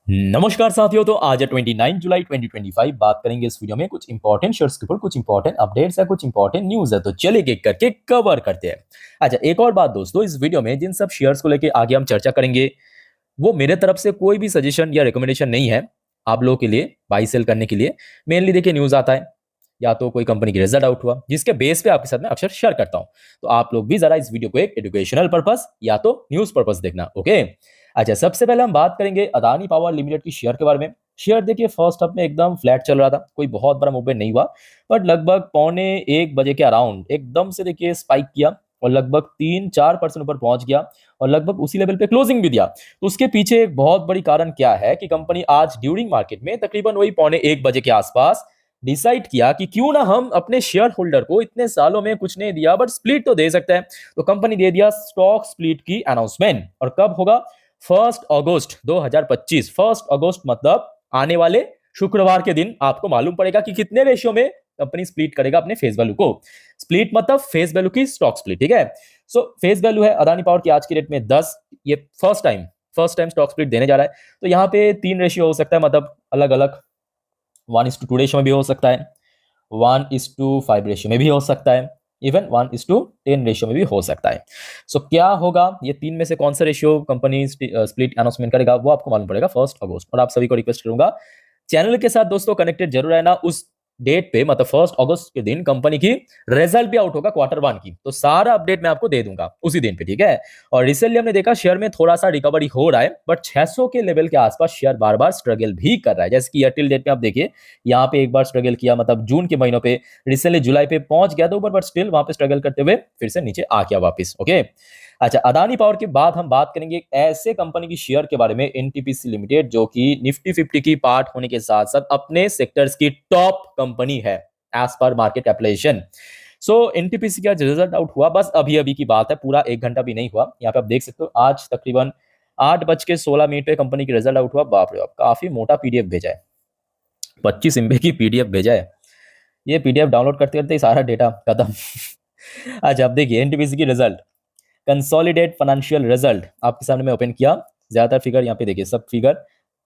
नमस्कार साथियों। तो आज है 29 जुलाई 2025। बात करेंगे इस वीडियो में कुछ इंपॉर्टेंट शेयर्स के ऊपर, कुछ इंपॉर्टेंट अपडेट्स है, कुछ इंपॉर्टेंट न्यूज है। तो चलिए एक करके कवर करते हैं। अच्छा, एक और बात दोस्तों, इस वीडियो में जिन सब शेयर्स को लेके आगे हम चर्चा करेंगे वो मेरे तरफ से कोई भी सजेशन या रिकमेंडेशन नहीं है आप लोगों के लिए बाई सेल करने के लिए। मेनली देखिए, न्यूज आता है या तो कोई कंपनी की रिजल्ट आउट हुआ जिसके बेस पे आपके साथ में अक्सर शेयर करता हूं। तो आप लोग भी जरा इस वीडियो को एक एजुकेशनल पर्पस या तो न्यूज पर्पस देखना, ओके। अच्छा, सबसे पहले हम बात करेंगे अदानी पावर लिमिटेड की शेयर के बारे में। शेयर देखिए फर्स्ट हाफ में एकदम फ्लैट चल रहा था, कोई बहुत बड़ा मूवमेंट नहीं हुआ, बट लगभग 12:45 के अराउंड एकदम से देखिए स्पाइक किया और लगभग 3-4% ऊपर पहुंच गया और लगभग उसी लेवल पे क्लोजिंग भी दिया। तो उसके पीछे एक बहुत बड़ी कारण क्या है कि कंपनी आज ड्यूरिंग मार्केट में तकरीबन वही 12:45 के आसपास डिसाइड किया कि क्यों ना हम अपने शेयर होल्डर को, इतने सालों में कुछ नहीं दिया बट स्प्लिट तो दे सकते हैं। तो कंपनी दे दिया स्टॉक स्प्लिट की अनाउंसमेंट। और कब होगा? 1 अगस्त 2025। 1 अगस्त मतलब आने वाले शुक्रवार के दिन आपको मालूम पड़ेगा कि कितने रेशियो में कंपनी स्प्लिट करेगा अपने फेस वैल्यू को। स्प्लिट मतलब फेस वैल्यू की स्टॉक स्प्लिट, ठीक है। सो फेस वैल्यू है अदानी पावर की आज की डेट में 10। ये फर्स्ट टाइम स्टॉक स्प्लिट देने जा रहा है। तो यहाँ पे 3 रेशियो हो सकता है, मतलब अलग अलग 1:2 रेशियो में भी हो सकता है, 1:5 रेशियो में भी हो सकता है, इवन 1:10 रेशियो में भी हो सकता है। सो क्या होगा, ये 3 में से कौन सा रेशियो कंपनी स्प्लिट अनाउंसमेंट करेगा वो आपको मालूम पड़ेगा 1 अगस्त। और आप सभी को रिक्वेस्ट करूंगा, चैनल के साथ दोस्तों कनेक्टेड जरूर रहना। उस डेट पे मतलब 1 अगस्त के दिन कंपनी की रिजल्ट भी आउट होगा क्वार्टर 1 की, तो सारा अपडेट मैं आपको दे दूंगा उसी दिन पे, ठीक है। और रिसेंटली हमने देखा शेयर में थोड़ा सा रिकवरी हो रहा है, बट 600 के लेवल के आसपास शेयर बार बार स्ट्रगल भी कर रहा है। जैसे कि एयरटेल डेट में आप देखिए, यहाँ पे एक बार स्ट्रगल किया, मतलब जून के महीनों पे, रिसेंटली जुलाई पे पहुंच गया था ऊपर, बट स्टिल वहां पे स्ट्रगल करते हुए फिर से नीचे आ गया वापस, ओके। अच्छा, अदानी पावर के बाद हम बात करेंगे एक ऐसे कंपनी की शेयर के बारे में, एनटीपीसी लिमिटेड, जो कि निफ्टी 50 की पार्ट होने के साथ साथ अपने सेक्टर्स की टॉप कंपनी है एज पर मार्केट कैपिटलाइजेशन। सो एनटीपीसी का रिजल्ट आउट हुआ बस अभी अभी की बात है, पूरा 1 घंटा भी नहीं हुआ। यहाँ पे आप देख सकते हो आज तकरीबन 8:16 पे कंपनी की रिजल्ट आउट हुआ। बाप रे बाप, काफी मोटा पीडीएफ भेजा है, 25 MB की पीडीएफ भेजा है। ये पीडीएफ डाउनलोड करते करते ही सारा डेटा खत्म। अच्छा, अब देखिए एनटीपीसी की रिजल्ट, कंसोलिडेट फाइनेंशियल रिजल्ट आपके सामने मैं ओपन किया। ज्यादातर फिगर यहाँ पे देखिए, सब फिगर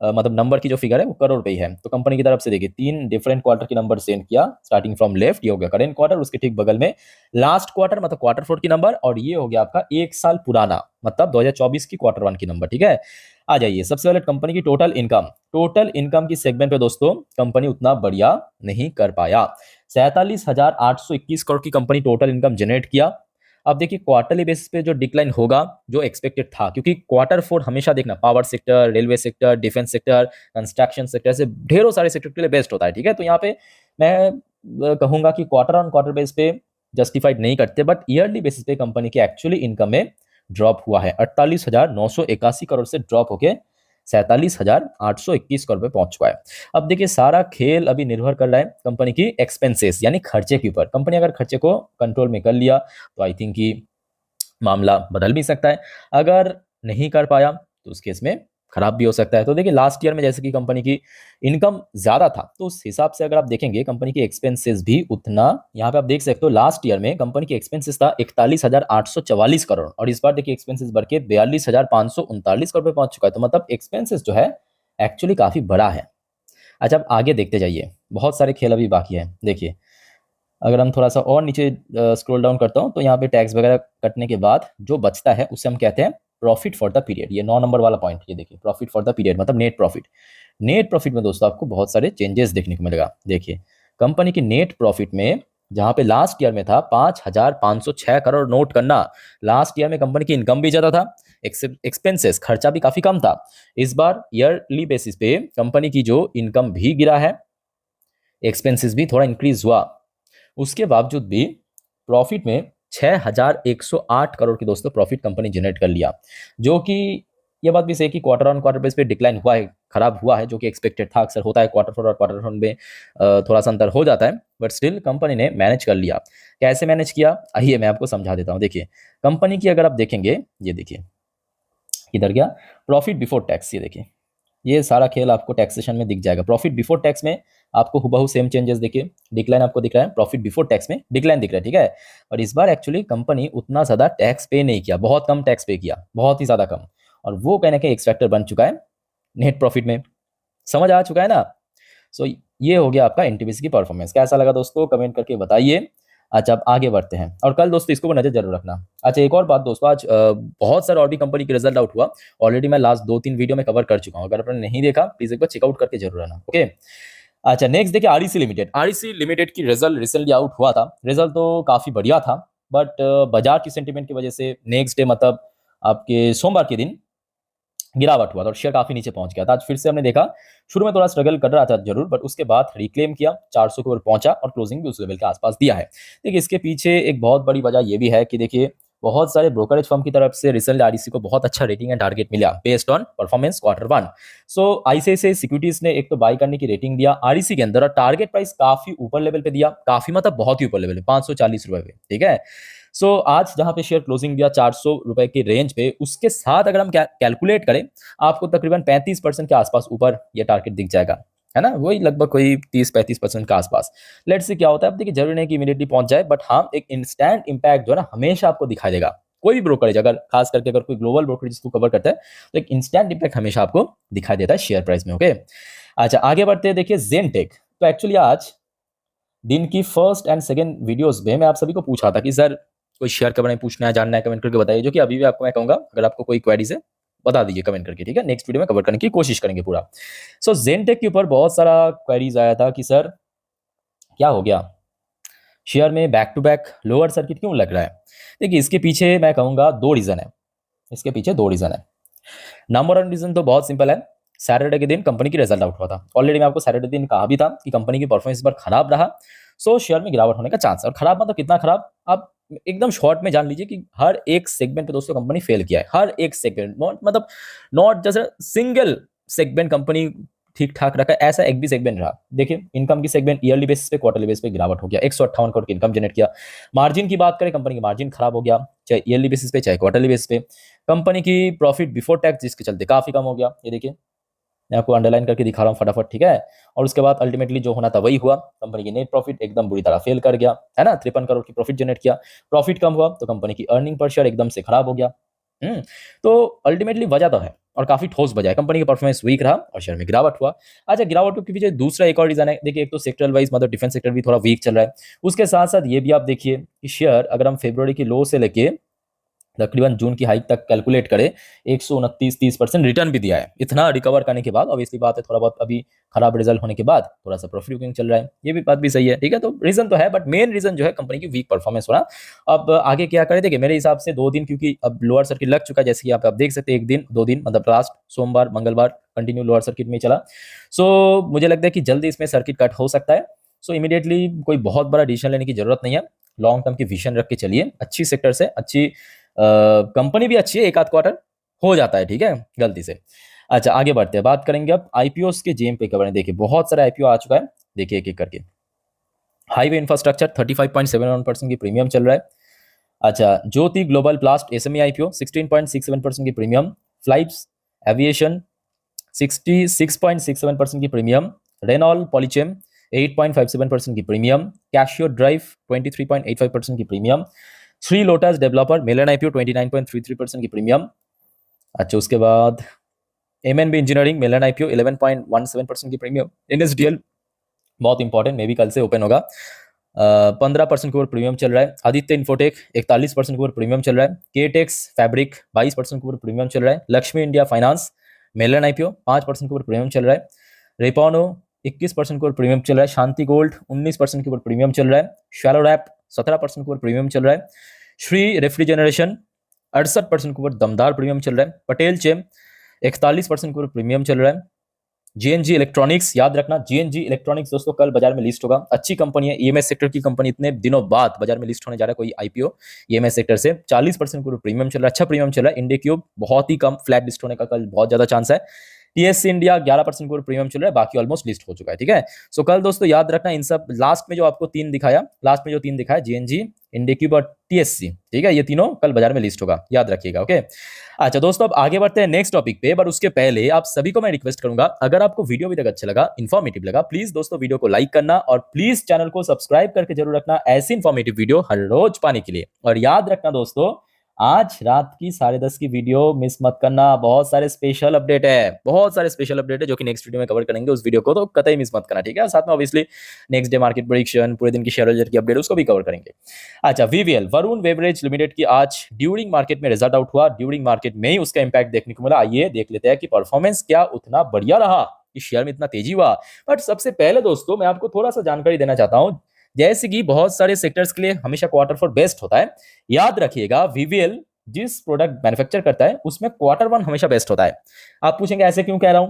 मतलब नंबर की जो फिगर है वो करोड़ पे ही है। तो कंपनी की तरफ से देखिए 3 डिफरेंट क्वार्टर के नंबर सेंड किया, स्टार्टिंग फ्रॉम लेफ्ट। ये हो गया करेंट क्वार्टर, उसके ठीक बगल में लास्ट क्वार्टर मतलब क्वार्टर 4 की नंबर, और ये हो गया आपका 1 साल पुराना मतलब 2024 की क्वार्टर 1 की नंबर, ठीक है। आ जाइए सबसे पहले कंपनी की टोटल इनकम की सेगमेंट पे दोस्तों कंपनी उतना बढ़िया नहीं कर पाया। 47,821 करोड़ की कंपनी टोटल इनकम जनरेट किया। अब देखिए क्वार्टरली बेसिस पे जो डिक्लाइन होगा, जो एक्सपेक्टेड था, क्योंकि क्वार्टर 4 हमेशा देखना power sector, railway sector, defence sector, construction sector से ढेरों सारे सेक्टर के लिए बेस्ट होता है, ठीक है। तो यहाँ पे मैं कहूंगा कि क्वार्टर ऑन क्वार्टर बेस पे जस्टिफाइड नहीं करते, बट ईयरली बेसिस पे कंपनी की एक्चुअली इनकम में ड्रॉप हुआ है। 48,981 करोड़ से ड्रॉप होके 47,821 करोड़ पे पहुंच चुका है। अब देखिए सारा खेल अभी निर्भर कर रहा है कंपनी की एक्सपेंसेस यानी खर्चे के ऊपर। कंपनी अगर खर्चे को कंट्रोल में कर लिया तो आई थिंक कि मामला बदल भी सकता है, अगर नहीं कर पाया तो उस केस में खराब भी हो सकता है। तो देखिए लास्ट ईयर में जैसे कि कंपनी की इनकम ज्यादा था, तो उस हिसाब से अगर आप देखेंगे कंपनी की एक्सपेंसेस भी उतना, यहाँ पे आप देख सकते हो लास्ट ईयर में कंपनी की एक्सपेंसेस था 41,844 करोड़, और इस बार देखिए एक्सपेंसेस बढ़ के 42,539 करोड़ पे पहुंच चुका है। तो मतलब एक्सपेंसेस जो है एक्चुअली काफी बड़ा है। अच्छा, अब आगे देखते जाइए, बहुत सारे खेल अभी बाकी है। देखिए अगर हम थोड़ा सा और नीचे स्क्रॉल डाउन करता हूँ तो यहाँ पे टैक्स वगैरह कटने के बाद जो बचता है उसे हम कहते हैं प्रॉफिट फॉर द पीरियड। ये 9 नंबर वाला पॉइंट, ये देखिए प्रॉफिट फॉर द पीरियड मतलब नेट प्रॉफिट। नेट प्रॉफिट में दोस्तों आपको बहुत सारे चेंजेस देखने को मिलेगा। देखिए कंपनी की नेट प्रॉफिट में, जहाँ पे लास्ट ईयर में था 5,506 करोड़ नोट करना, लास्ट ईयर में कंपनी की इनकम भी ज्यादा था, एक्सपेंसेस खर्चा भी काफी कम था। इस बार ईयरली बेसिस पे कंपनी की जो इनकम भी गिरा है, एक्सपेंसेस भी थोड़ा इंक्रीज हुआ, उसके बावजूद भी प्रॉफिट में 6,108 करोड़ की दोस्तों प्रॉफिट कंपनी जनरेट कर लिया, जो कि ये बात भी सही कि क्वार्टर ऑन क्वार्टर बेस पे डिक्लाइन हुआ है, खराब हुआ है, जो कि एक्सपेक्टेड था। अक्सर होता है क्वार्टर 4 और क्वार्टर 1 में थोड़ा सा अंतर हो जाता है, बट स्टिल कंपनी ने मैनेज कर लिया। कैसे मैनेज किया आइए मैं आपको समझा देता हूँ। देखिए कंपनी की अगर आप देखेंगे, ये देखिए इधर गया प्रॉफिट बिफोर टैक्स, ये देखिए ये सारा खेल आपको टैक्सेशन में दिख जाएगा। प्रॉफिट बिफोर टैक्स में आपको हुबहू सेम चेंजेस देखिए, डिक्लाइन आपको दिख रहा है, प्रॉफिट बिफोर टैक्स में डिक्लाइन दिख रहा है, ठीक है। और इस बार एक्चुअली कंपनी उतना ज्यादा टैक्स पे नहीं किया, बहुत कम टैक्स पे किया, बहुत ही ज्यादा कम, और वो कहने के एक्स फैक्टर बन चुका है नेट प्रॉफिट में। समझ आ चुका है ना। सो ये हो गया आपका एनटीपीसी की परफॉर्मेंस। कैसा लगा दोस्तों, कमेंट करके बताइए। अच्छा, अब आगे बढ़ते हैं, और कल दोस्तों इसको नजर जरूर रखना। अच्छा, एक और बात दोस्तों, आज बहुत सारे और भी कंपनी के रिजल्ट आउट हुआ। ऑलरेडी मैं लास्ट 2-3 वीडियो में कवर कर चुका हूँ, अगर आपने नहीं देखा प्लीज एक बार चेकआउट करके जरूर रहना। ओके, अच्छा नेक्स्ट देखिए, आरईसी लिमिटेड। आरईसी लिमिटेड की रिजल्ट रिसेंटली आउट हुआ था। रिजल्ट तो काफी बढ़िया था, बट बाजार की सेंटीमेंट की वजह से नेक्स्ट डे मतलब आपके सोमवार के दिन गिरावट हुआ था और शेयर काफी नीचे पहुंच गया था। आज फिर से हमने देखा, शुरू में थोड़ा स्ट्रगल कर रहा था जरूर, बट उसके बाद रिक्लेम किया, 400 के ऊपर पहुंचा और क्लोजिंग भी उस लेवल के आसपास दिया है। देखिए इसके पीछे एक बहुत बड़ी वजह यह भी है कि देखिए बहुत सारे ब्रोकरेज फर्म की तरफ से रिसेंटली आरईसी को बहुत अच्छा रेटिंग एंड टारगेट मिला based on performance Q1। So ICICI securities ने एक तो बाय करने की रेटिंग दिया आरईसी के अंदर, और टारगेट प्राइस काफी ऊपर लेवल पे दिया, काफी मतलब बहुत ही ऊपर लेवल पे, 540 रुपए पे, ठीक है। सो आज जहां पे शेयर क्लोजिंग दिया 400 रुपए के रेंज पे, उसके साथ अगर हम कैलकुलेट करें, आपको तकरीबन 35% के आसपास ऊपर ये टारगेट दिख जाएगा, है ना, वही लगभग कोई 30-35% के आसपास। लेट्स से क्या होता है, अब देखिए जरूरी नहीं कि इमीडिएटली पहुंच जाए, बट हाँ एक इंस्टेंट इंपैक्ट जो है ना हमेशा आपको दिखाई देगा। कोई भी ब्रोकरेज, अगर खास करके अगर कोई ग्लोबल ब्रोकरेज इसको कवर करता है, तो एक इंस्टेंट इंपैक्ट हमेशा आपको दिखाई देता है शेयर प्राइस में। ओके, अच्छा आगे बढ़ते हैं। देखिए ज़ेनटेक, तो एक्चुअली आज दिन की फर्स्ट एंड सेकंड वीडियोस में मैं आप सभी को पूछ रहा था कि सर कोई शेयर के बारे में पूछना है, जानना है, कमेंट करके बताइए, जो कि अभी भी आपको मैं कहूंगा, अगर आपको कोई क्वेरीज है बता दीजिए कमेंट करके, ठीक है। नेक्स्ट वीडियो में कवर करने की कोशिश करेंगे पूरा। सो ज़ेनटेक के ऊपर बहुत सारा क्वेरीज आया था कि सर क्या हो गया, शेयर में back to back lower circuit क्यों लग रहा है। देखिए इसके पीछे मैं कहूंगा दो रीजन है, इसके पीछे दो रीजन है। नंबर वन रीजन तो बहुत सिंपल है, सैटरडे के दिन कंपनी की रिजल्ट आउट हुआ था। ऑलरेडी मैं आपको सैटरडे दिन कहा भी था कि कंपनी की परफॉर्मेंस इस बार खराब रहा, सो शेयर में गिरावट होने का चांस है। और खराब मतलब कितना खराब, आप एकदम शॉर्ट में जान लीजिए कि हर एक सेगमेंट पे दोस्तों कंपनी फेल किया है, हर एक सेगमेंट, मतलब नॉट जैसे सिंगल सेगमेंट कंपनी ठीक ठाक रखा है, ऐसा एक भी सेगमेंट रहा। देखिए इनकम की सेगमेंट ईयरली बेसिस पे, क्वार्टरली बेसिस पे गिरावट हो गया, 158 करोड़ की इनकम जनरेट किया। मार्जिन की बात करें, कंपनी की मार्जिन खराब हो गया, चाहे ईयरली बेसिस पे चाहे क्वार्टरली बेसिस पे। कंपनी की प्रॉफिट बिफोर टैक्स जिसके चलते काफी कम हो गया, ये देखिए मैं आपको अंडरलाइन करके दिखा रहा हूँ फटाफट, ठीक है। और उसके बाद अल्टीमेटली जो होना था वही हुआ, कंपनी की नेट प्रॉफिट एकदम बुरी तरह फेल कर गया, है ना, 53 करोड़ की प्रॉफिट जनरेट किया, प्रॉफिट कम हुआ तो कंपनी की अर्निंग पर शेयर एकदम से खराब हो गया। तो अल्टीमेटली वजह तो है, और काफी ठोस वजह है, कंपनी की परफॉर्मेंस वीक रहा और शेयर में गिरावट हुआ। अच्छा, गिरावट के पीछे दूसरा एक और रीजन है। देखिए एक तो सेक्टरल वाइज मतलब डिफेंस सेक्टर भी थोड़ा वीक चल रहा है, उसके साथ साथ ये भी आप देखिए कि शेयर अगर हम फरवरी की लो से लेके तकरीबन जून की हाइक तक कैलकुलेट करें, 129-30% रिटर्न भी दिया है। इतना रिकवर करने के बाद ऑब्वियसली बात है, थोड़ा बहुत अभी खराब रिजल्ट होने के बाद थोड़ा सा प्रॉफिट बुकिंग चल रहा है, ये भी बात भी सही है, ठीक है। तो रीजन तो है, बट मेन रीजन जो है कंपनी की वीक परफॉर्मेंस होना। अब आगे क्या करें, देखिए मेरे हिसाब से 2 दिन, क्योंकि अब लोअर सर्किट लग चुका है, जैसे कि आप देख सकते हैं, 1 दिन 2 दिन मतलब लास्ट सोमवार मंगलवार कंटिन्यू लोअर सर्किट में चला। सो मुझे लगता है कि जल्दी इसमें सर्किट कट हो सकता है। सो इमीडिएटली कोई बहुत बड़ा डिसीजन लेने की जरूरत नहीं है, लॉन्ग टर्म की विजन रख के चलिए, अच्छी सेक्टर से अच्छी कंपनी भी अच्छी है, एक आध क्वार्टर हो जाता है, ठीक है, गलती से। अच्छा आगे बढ़ते हैं, बात करेंगे अब आईपीओस के जेम पे कवर। देखिए बहुत सारा आईपीओ आ चुका है, देखिए एक एक करके। हाईवे इंफ्रास्ट्रक्चर 35.71% की प्रीमियम चल रहा है। अच्छा, ज्योति ग्लोबल प्लास्ट एसएमई आईपीओ 16.67% की प्रीमियम। फ्लाइप्स एविएशन 66.67% की प्रीमियम। रेनॉल पॉलीचेम 8.57% की प्रीमियम। कैशियो ड्राइव 23.85% की premium. Shri lotus developer mainline IPO 29.33% की प्रीमियम। अच्छा उसके बाद एमएनबी इंजीनियरिंग मेलन आईपीओ 11.17% की प्रीमियम। एनएसडीएल बहुत इंपॉर्टेंट, मे बी कल से ओपन होगा, 15% के ऊपर प्रीमियम चल रहा है। आदित्य इन्फोटेक 41% के ऊपर प्रीमियम चल रहा है। केटेक्स फैब्रिक 22% के ऊपर प्रीमियम चल रहा है। Laxmi India finance mainline IPO 5% के ऊपर प्रीमियम चल रहा है। रेपोनो 21% के ऊपर प्रीमियम चल रहा है। शांति गोल्ड 19% के ऊपर प्रीमियम चल रहा है। शैलो रैप 17% के ऊपर प्रीमियम चल रहा है। श्री रेफ्रिजरेशन 68% के ऊपर दमदार प्रीमियम चल रहा है। पटेल चेम 41% के ऊपर प्रीमियम चल रहा है। जीएनजी इलेक्ट्रॉनिक्स, याद रखना जीएनजी इलेक्ट्रॉनिक्स दोस्तों कल बाजार में लिस्ट होगा, अच्छी कंपनी है, ईएमएस सेक्टर की कंपनी, इतने दिनों बाद बाजार में लिस्ट होने जा रहा है कोई आईपीओ ईएमएस सेक्टर से। 40% के प्रीमियम चल रहा है, अच्छा प्रीमियम चल रहा है। इंडिक्यूब बहुत ही कम, फ्लैट लिस्ट होने का कल बहुत ज्यादा चांस है। टीएससी इंडिया 11% के प्रीमियम चल रहा है, बाकी ऑलमोस्ट लिस्ट हो चुका है, ठीक है। सो कल दोस्तों याद रखना इन सब, लास्ट में जो आपको 3 दिखाया, लास्ट में जो 3 दिखाया जीएनजी, इंडिक्यूब और टीएससी, ठीक है, ये तीनों कल बाजार में लिस्ट होगा, याद रखिएगा, ओके। अच्छा दोस्तों अब आगे बढ़ते हैं नेक्स्ट टॉपिक पे, बट उसके पहले आप सभी को मैं रिक्वेस्ट करूंगा, अगर आपको वीडियो अभी तक अच्छा लगा, इन्फॉर्मेटिव लगा, प्लीज दोस्तों वीडियो को लाइक करना और प्लीज चैनल को सब्सक्राइब करके जरूर रखना, ऐसी इन्फॉर्मेटिव वीडियो हर रोज पाने के लिए। और याद रखना दोस्तों, आज रात की 10:30 की वीडियो मिस मत करना। बहुत सारे स्पेशल अपडेट है, बहुत सारे स्पेशल अपडेट है जो कि नेक्स्ट वीडियो में कवर करेंगे। उस वीडियो को तो कतई मिस मत करना, ठीक है। साथ में obviously next day market prediction, पूरे दिन की शेयर बाजार की अपडेट, उसको भी कवर करेंगे। अच्छा, वीवीएल वरुण बेवरेज लिमिटेड की आज ड्यूरिंग मार्केट में रिजल्ट आउट हुआ। ड्यूरिंग मार्केट में ही उसका इंपैक्ट देखने को मिला। आइए देख लेते हैं कि परफॉर्मेंस क्या उतना बढ़िया रहा, इस शेयर में इतना तेजी हुआ। बट सबसे पहले दोस्तों मैं आपको थोड़ा सा जानकारी देना चाहता हूं। जैसे कि बहुत सारे सेक्टर्स के लिए हमेशा क्वार्टर फोर बेस्ट होता है। याद रखिएगा, वीवीएल जिस प्रोडक्ट मैन्युफैक्चर करता है उसमें क्वार्टर वन हमेशा बेस्ट होता है। आप पूछेंगे ऐसे क्यों कह रहा हूं।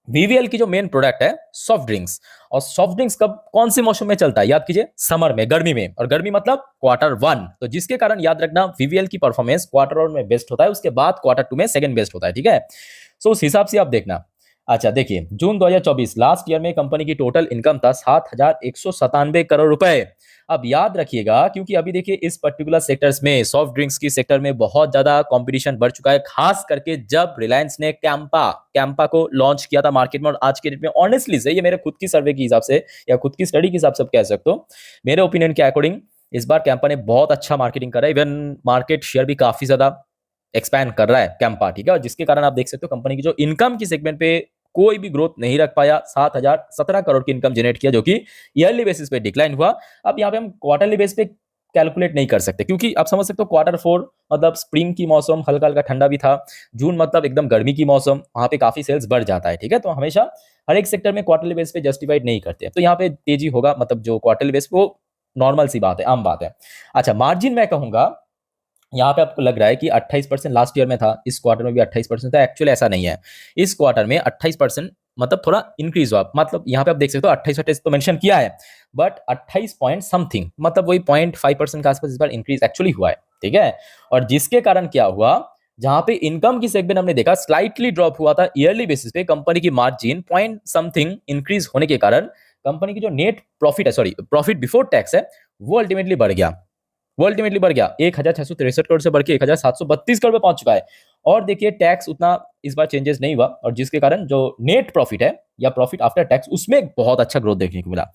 वीवीएल की जो मेन प्रोडक्ट है सॉफ्ट ड्रिंक्स, और सॉफ्ट ड्रिंक्स कब कौन से मौसम में चलता है, याद कीजिए, समर में, गर्मी में, और गर्मी मतलब क्वार्टर वन। तो जिसके कारण याद रखना वीवीएल की परफॉर्मेंस क्वार्टर वन में बेस्ट होता है, उसके बाद क्वार्टर टू में सेकंड बेस्ट होता है, ठीक है। सो उस हिसाब से आप देखना। अच्छा देखिए, जून 2024 लास्ट ईयर में कंपनी की टोटल इनकम था 7,197 करोड़ रुपए। अब याद रखिएगा, क्योंकि अभी देखिए इस पर्टिकुलर सेक्टर्स में, सॉफ्ट ड्रिंक्स की सेक्टर में बहुत ज्यादा कंपटीशन बढ़ चुका है, खास करके जब रिलायंस ने कैंपा को लॉन्च किया था मार्केट में। और आज के डेट में ऑनेस्टली से, ये मेरे खुद की सर्वे के हिसाब से या खुद की स्टडी के हिसाब से कह सकते हो, मेरे ओपिनियन के अकॉर्डिंग इस बार कैंपा ने बहुत अच्छा मार्केटिंग करा है। इवन मार्केट शेयर भी काफी ज्यादा एक्सपैंड कर रहा है कैंपा, ठीक है। और जिसके कारण आप देख सकते हो कंपनी की जो इनकम की सेगमेंट पे कोई भी ग्रोथ नहीं रख पाया। 7,017 करोड़ की इनकम जनरेट किया, जो कि ईयरली बेसिस पे डिक्लाइन हुआ। अब यहाँ पे हम क्वार्टरली बेस पे कैलकुलेट नहीं कर सकते, क्योंकि आप समझ सकते हो क्वार्टर फोर मतलब स्प्रिंग की मौसम, हल्का हल्का ठंडा भी था। जून मतलब एकदम गर्मी की मौसम, वहां पे काफी सेल्स बढ़ जाता है, ठीक है। तो हमेशा हर एक सेक्टर में क्वार्टरली बेस पे जस्टिफाइड नहीं करते, तो यहाँ पे तेजी होगा, मतलब जो क्वार्टरली बेस पे, वो नॉर्मल सी बात है, आम बात है। अच्छा, मार्जिन मैं कहूंगा यहाँ पे आपको लग रहा है कि 28% लास्ट ईयर में था, इस क्वार्टर में भी 28% था। एक्चुअली ऐसा नहीं है। इस क्वार्टर में 28% मतलब थोड़ा इंक्रीज हुआ, मतलब यहाँ पे आप देख सकते हो 28 तो मेंशन किया है, बट 28 पॉइंट समथिंग, मतलब वही 0.5% के आसपास इस बार इंक्रीज एक्चुअली हुआ है, ठीक है। और जिसके कारण क्या हुआ, जहां पे इनकम की सेगमेंट हमने देखा स्लाइटली ड्रॉप हुआ था ईयरली बेसिस पे, कंपनी की मार्जिन पॉइंट समथिंग इंक्रीज होने के कारण कंपनी की जो नेट प्रॉफिट है, सॉरी प्रॉफिट बिफोर टैक्स है, वो अल्टीमेटली बढ़ गया। 1,663 करोड़ से बढ़ के 1,732 करोड़ पे पहुंच चुका है। और देखिए टैक्स उतना इस बार चेंजेस नहीं हुआ, और जिसके कारण जो नेट प्रॉफिट है या प्रॉफिट आफ्टर टैक्स, उसमें बहुत अच्छा ग्रोथ देखने को मिला।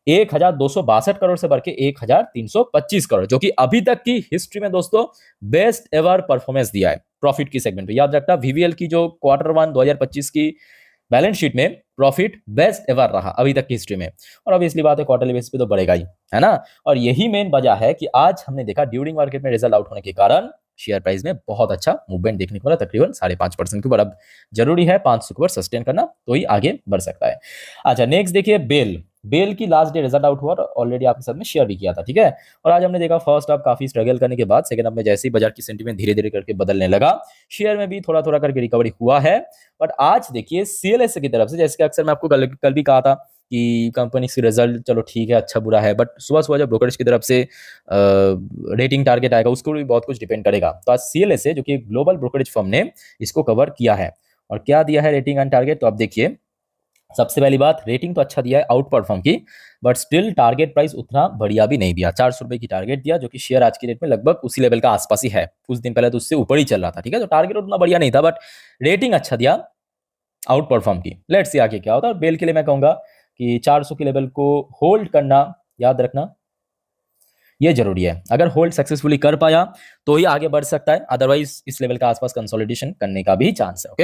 1,262 करोड़ से बढ़ के 1,325 करोड़, जो कि अभी तक की हिस्ट्री में दोस्तों बेस्ट एवर परफॉर्मेंस दिया है प्रॉफिट की सेगमेंट पे। याद रखना, वीवीएल की जो क्वार्टर वन 2025 की बैलेंस शीट में प्रॉफिट बेस्ट एवर रहा अभी तक की हिस्ट्री में। और ऑब्वियसली बात है क्वार्टरली बेसिस पे तो बढ़ेगा ही, है ना। और यही मेन वजह है कि आज हमने देखा ड्यूरिंग मार्केट में रिजल्ट आउट होने के कारण शेयर प्राइस में बहुत अच्छा मूवमेंट देखने को मिला, तकरीबन 5.5% के ऊपर। अब जरूरी है 500 के ऊपर सस्टेन करना, तो ही आगे बढ़ सकता है। अच्छा नेक्स्ट देखिए, बेल की लास्ट डे रिजल्ट आउट हुआ, और ऑलरेडी आपके साथ में शेयर भी किया था, ठीक है। और आज हमने देखा फर्स्ट हाफ काफी स्ट्रगल करने के बाद सेकंड हाफ में जैसे ही बाजार की सेंटीमेंट धीरे धीरे करके बदलने लगा, शेयर में भी थोड़ा थोड़ा करके रिकवरी हुआ है। बट आज देखिए सीएलएसए की तरफ से, जैसे कि अक्सर मैं आपको कल भी कहा था कि कंपनी की रिजल्ट चलो ठीक है, अच्छा बुरा है, बट सुबह सुबह जब ब्रोकरेज की तरफ से रेटिंग टारगेट आएगा, उसको भी बहुत कुछ डिपेंड करेगा। तो आज सीएलएसए जो कि ग्लोबल ब्रोकरेज फर्म ने इसको कवर किया है, और क्या दिया है रेटिंग एंड टारगेट, तो आप देखिए। सबसे पहली बात, रेटिंग तो अच्छा दिया है आउट परफॉर्म की, बट स्टिल टारगेट प्राइस उतना बढ़िया भी नहीं दिया। 400 रुपए की टारगेट दिया, जो कि शेयर आज की डेट में लगभग उसी लेवल का आसपास ही है। कुछ दिन पहले तो उससे ऊपर ही चल रहा था, ठीक है। तो टारगेट उतना बढ़िया नहीं था, बट रेटिंग अच्छा दिया आउट परफॉर्म की। लेट्स सी आगे क्या होता है। और बेल के लिए मैं कहूंगा कि 400 के लेवल को होल्ड करना, याद रखना ये जरूरी है। अगर होल्ड सक्सेसफुली कर पाया तो ही आगे बढ़ सकता है, अदरवाइज इस लेवल का आसपास कंसोलिडेशन करने का भी चांस है, ओके।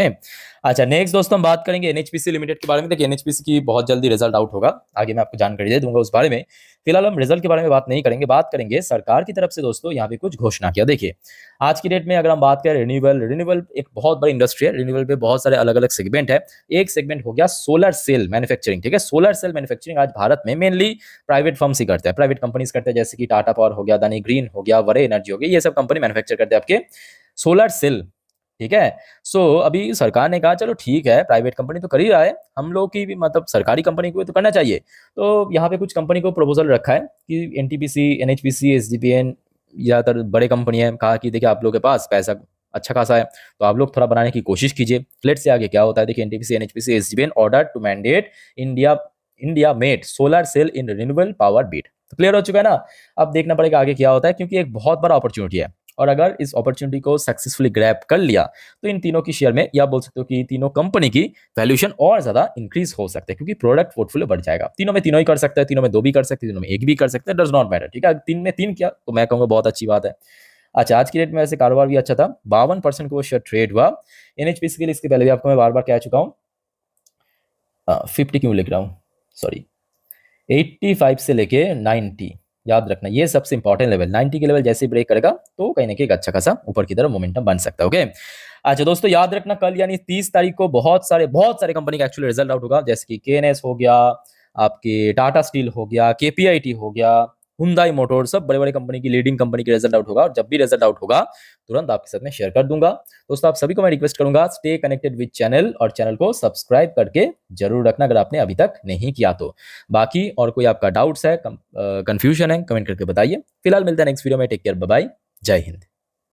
अच्छा नेक्स्ट दोस्तों हम बात करेंगे एनएचपीसी लिमिटेड के बारे में। देखिए एनएचपीसी की बहुत जल्दी रिजल्ट आउट होगा, आगे मैं आपको जानकारी दे दूंगा उस बारे में। फिलहाल हम रिजल्ट के बारे में बात नहीं करेंगे, बात करेंगे सरकार की तरफ से दोस्तों यहाँ पे कुछ घोषणा किया। देखिए आज की डेट में अगर हम बात करें रिन्यूएबल एक बहुत बड़ी इंडस्ट्री है। रिन्यूएबल पे बहुत सारे अलग अलग सेगमेंट है। एक सेगमेंट हो गया सोलर सेल मैन्युफैक्चरिंग, ठीक है। सोलर सेल मैन्युफैक्चरिंग आज भारत में मेनली प्राइवेट फर्म्स ही करते हैं, प्राइवेट कंपनीज करते हैं, जैसे कि टाटा पावर हो गया, अदानी ग्रीन हो गया, वरे एनर्जी हो गया, ये सब कंपनी मैन्युफैक्चर करते हैं आपके सोलर सेल, ठीक है। सो अभी सरकार ने कहा चलो ठीक है, प्राइवेट कंपनी तो कर ही रहा है, हम लोग की भी मतलब सरकारी कंपनी को भी तो करना चाहिए। तो यहाँ पे कुछ कंपनी को प्रपोजल रखा है कि एनटीपीसी, एनएचपीसी, एसडीपीएन, ज्यादातर बड़े कंपनी है, कहा कि देखिए आप लोगों के पास पैसा अच्छा खासा है, तो आप लोग थोड़ा बनाने की कोशिश कीजिए। लेट्स से आगे क्या होता है। देखिए NTPC, NHPC, SDPN order to mandate India made solar cell in renewable power beat. तो क्लियर हो चुका है ना। अब देखना पड़ेगा आगे क्या होता है, क्योंकि एक बहुत बड़ा अपॉर्चुनिटी है, और अगर इस अपॉर्चुनिटी को सक्सेसफुली ग्रैब कर लिया तो इन तीनों की शेयर में, या बोल सकते हो कि तीनों कंपनी की वैल्यूएशन और ज्यादा इंक्रीज हो सकते हैं, क्योंकि प्रोडक्ट पोर्टफोलियो बढ़ जाएगा। तीनों में तीनों ही कर सकते हैं, तीनों में दो भी कर सकते हैं, तीनों में एक भी कर सकते हैं, डज नॉट मैटर, ठीक है। तीन में तीन किया तो मैं कहूंगा बहुत अच्छी बात है। अच्छा, आज की डेट में वैसे कारोबार भी अच्छा था, 52% को शेयर ट्रेड हुआ। एनएचपीसी के लिए इसके पहले भी आपको मैं बार बार कह चुका हूँ, 50 क्यों लिख रहा हूँ, सॉरी, 85 से लेके 90 याद रखना, ये सबसे इंपॉर्टेंट लेवल। 90 के लेवल जैसे ब्रेक करेगा तो कहीं ना कहीं एक अच्छा खासा ऊपर की तरफ मोमेंटम बन सकता है। ओके, अच्छा दोस्तों याद रखना, कल यानी 30 तारीख को बहुत सारे कंपनी का एक्चुअली रिजल्ट आउट होगा, जैसे कि केएनएस हो गया, आपके टाटा स्टील हो गया, केपीआईटी हो गया, हुंडई मोटर्स, सब बड़े बड़े कंपनी की, लीडिंग कंपनी की रिजल्ट आउट होगा। और जब भी रिजल्ट आउट होगा तुरंत आपके साथ में शेयर कर दूंगा। दोस्तों आप सभी को मैं रिक्वेस्ट करूंगा, स्टे कनेक्टेड विद चैनल और चैनल को सब्सक्राइब करके जरूर रखना अगर आपने अभी तक नहीं किया तो। बाकी और कोई आपका डाउट्स है, कंफ्यूजन है, कमेंट करके बताइए। फिलहाल मिलते हैं नेक्स्ट वीडियो में, टेक केयर, बाय बाय, जय हिंद।